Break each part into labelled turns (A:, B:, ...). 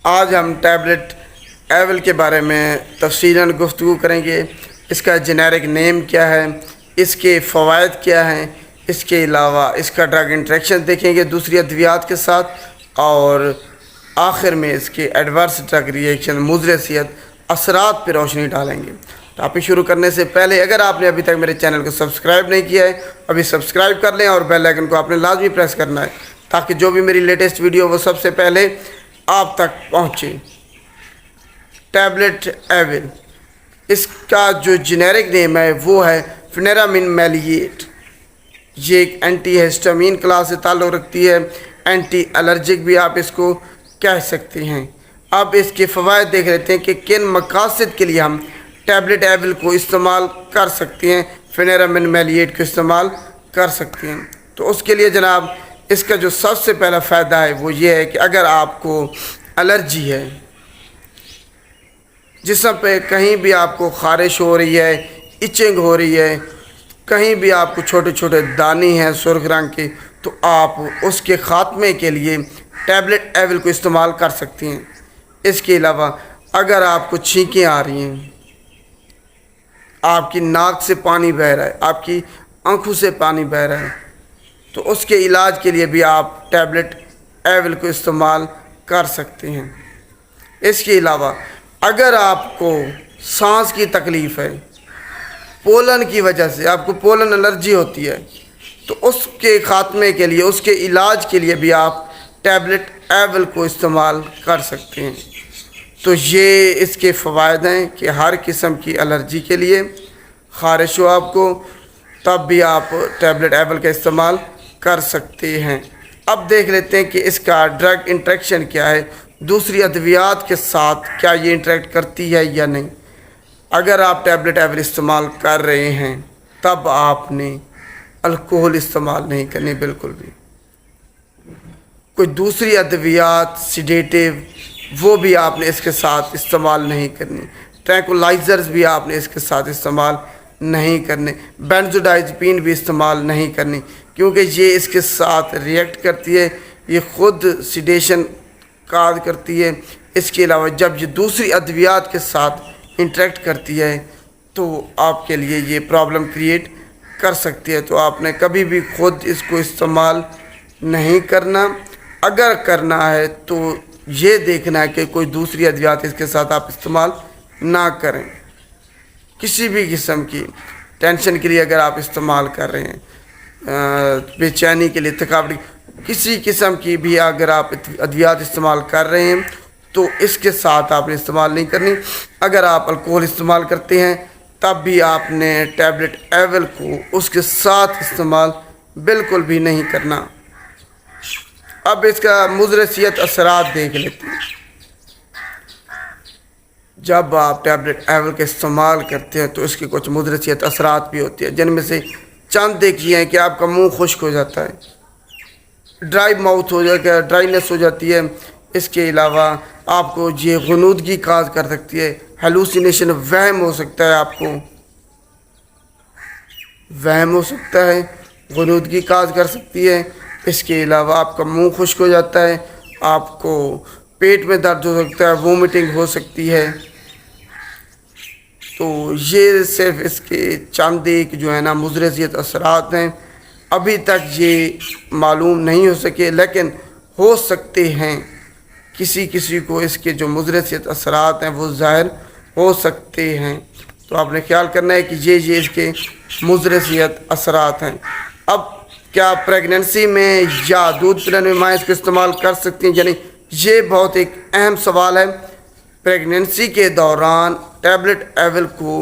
A: آج ہم tablet evil کے بارے میں تفصیلاً گفتگو کریں گے۔ اس کا جنیرک نیم کیا ہے، اس کے فوائد کیا ہیں، اس کے علاوہ اس کا ڈرگ انٹریکشن دیکھیں گے دوسری ادویات کے ساتھ، اور آخر میں اس کے ایڈورس ڈرگ ریئیکشن مضر صحت اثرات پہ روشنی ڈالیں گے۔ ٹاپک شروع کرنے سے پہلے اگر آپ نے ابھی تک میرے چینل کو سبسکرائب نہیں کیا ہے، ابھی سبسکرائب کر لیں اور بیل آئیکن کو آپ نے لازمی پریس کرنا ہے تاکہ جو بھی میری لیٹسٹ ویڈیو وہ سب سے پہلے آپ تک پہنچے۔ ٹیبلٹ ایول، اس کا جو جنیرک نیم ہے وہ ہے فینرامین میلیٹ۔ یہ ایک اینٹی ہسٹامین کلاس سے تعلق رکھتی ہے، اینٹی الرجک بھی آپ اس کو کہہ سکتے ہیں۔ اب اس کے فوائد دیکھ لیتے ہیں کہ کن مقاصد کے لیے ہم ٹیبلٹ ایول کو استعمال کر سکتے ہیں، فینرامین میلیٹ کو استعمال کر سکتے ہیں۔ تو اس کے لیے جناب اس کا جو سب سے پہلا فائدہ ہے وہ یہ ہے کہ اگر آپ کو الرجی ہے، جسم پہ کہیں بھی آپ کو خارش ہو رہی ہے، ایچنگ ہو رہی ہے، کہیں بھی آپ کو چھوٹے چھوٹے دانے ہیں سرخ رنگ کے، تو آپ اس کے خاتمے کے لیے ٹیبلٹ ایول کو استعمال کر سکتے ہیں۔ اس کے علاوہ اگر آپ کو چھینکیں آ رہی ہیں، آپ کی ناک سے پانی بہہ رہا ہے، آپ کی آنکھوں سے پانی بہہ رہا ہے، تو اس کے علاج کے لیے بھی آپ ٹیبلٹ ایول کو استعمال کر سکتے ہیں۔ اس کے علاوہ اگر آپ کو سانس کی تکلیف ہے، پولن کی وجہ سے آپ کو پولن الرجی ہوتی ہے، تو اس کے خاتمے کے لیے، اس کے علاج کے لیے بھی آپ ٹیبلٹ ایول کو استعمال کر سکتے ہیں۔ تو یہ اس کے فوائد ہیں کہ ہر قسم کی الرجی کے لیے، خارش ہو آپ کو تب بھی آپ ٹیبلٹ ایول کا استعمال کر سکتے ہیں۔ اب دیکھ لیتے ہیں کہ اس کا ڈرگ انٹریکشن کیا ہے، دوسری ادویات کے ساتھ کیا یہ انٹریکٹ کرتی ہے یا نہیں۔ اگر آپ ٹیبلٹ ایول استعمال کر رہے ہیں تب آپ نے الکوہل استعمال نہیں کرنی، بالکل بھی۔ کوئی دوسری ادویات سیڈیٹیو وہ بھی آپ نے اس کے ساتھ استعمال نہیں کرنی، ٹرینکولائزرز بھی آپ نے اس کے ساتھ استعمال نہیں کرنے، بینزوڈائزپین بھی استعمال نہیں کرنی، کیونکہ یہ اس کے ساتھ ریئیکٹ کرتی ہے، یہ خود سیڈیشن کاز کرتی ہے۔ اس کے علاوہ جب یہ دوسری ادویات کے ساتھ انٹریکٹ کرتی ہے تو آپ کے لیے یہ پرابلم کریٹ کر سکتی ہے، تو آپ نے کبھی بھی خود اس کو استعمال نہیں کرنا۔ اگر کرنا ہے تو یہ دیکھنا ہے کہ کوئی دوسری ادویات اس کے ساتھ آپ استعمال نہ کریں۔ کسی بھی قسم کی ٹینشن کے لیے اگر آپ استعمال کر رہے ہیں، بے چینی کے لیے، تھکاوٹ، کسی قسم کی بھی اگر آپ ادویات استعمال کر رہے ہیں تو اس کے ساتھ آپ نے استعمال نہیں کرنی۔ اگر آپ الکوہل استعمال کرتے ہیں تب بھی آپ نے ٹیبلٹ ایول کو اس کے ساتھ استعمال بالکل بھی نہیں کرنا۔ اب اس کا مضر صحت اثرات دیکھ لیتے ہیں۔ جب آپ ٹیبلٹ ایول کا استعمال کرتے ہیں تو اس کی کچھ مضر صحت اثرات بھی ہوتی ہیں، جن میں سے چند دیکھیے ہیں کہ آپ کا منہ خشک ہو جاتا ہے، ڈرائی ماؤتھ ہو جاتا ہے، ڈرائینس ہو جاتی ہے۔ اس کے علاوہ آپ کو یہ غنودگی کاز کر سکتی ہے، ہیلوسینیشن، وہم ہو سکتا ہے، آپ کو وہم ہو سکتا ہے، غنودگی کاز کر سکتی ہے۔ اس کے علاوہ آپ کا منہ خشک ہو جاتا ہے، آپ کو پیٹ میں درد ہو سکتا ہے، وومٹنگ ہو سکتی ہے۔ تو یہ صرف اس کے چند ایک جو ہے نا مضر صحت اثرات ہیں، ابھی تک یہ معلوم نہیں ہو سکے، لیکن ہو سکتے ہیں کسی کو اس کے جو مضر صحت اثرات ہیں وہ ظاہر ہو سکتے ہیں۔ تو آپ نے خیال کرنا ہے کہ یہ اس کے مضر صحت اثرات ہیں۔ اب کیا پریگننسی میں یا دودھ پلانے میں ماں اس کو استعمال کر سکتی ہیں، یعنی یہ بہت ایک اہم سوال ہے۔ پریگننسی کے دوران ٹیبلٹ ایول کو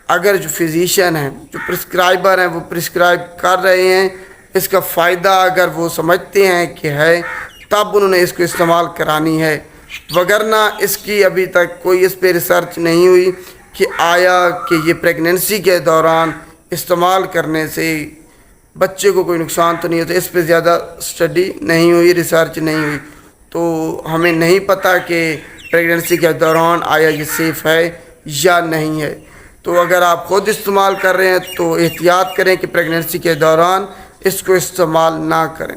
A: اگر جو فزیشین ہیں، جو پرسکرائبر ہیں، وہ پرسکرائب کر رہے ہیں، اس کا فائدہ اگر وہ سمجھتے ہیں کہ ہے، تب انہوں نے اس کو استعمال کرانی ہے، وگرنہ اس کی ابھی تک کوئی اس پہ ریسرچ نہیں ہوئی کہ آیا کہ یہ پریگننسی کے دوران استعمال کرنے سے بچے کو کوئی نقصان تو نہیں ہوتا۔ اس پہ زیادہ اسٹڈی نہیں ہوئی، ریسرچ نہیں ہوئی، تو ہمیں نہیں پتہ کہ پریگننسی کے دوران آیا یہ سیف ہے یا نہیں ہے۔ تو اگر آپ خود استعمال کر رہے ہیں تو احتیاط کریں کہ پریگننسی کے دوران اس کو استعمال نہ کریں۔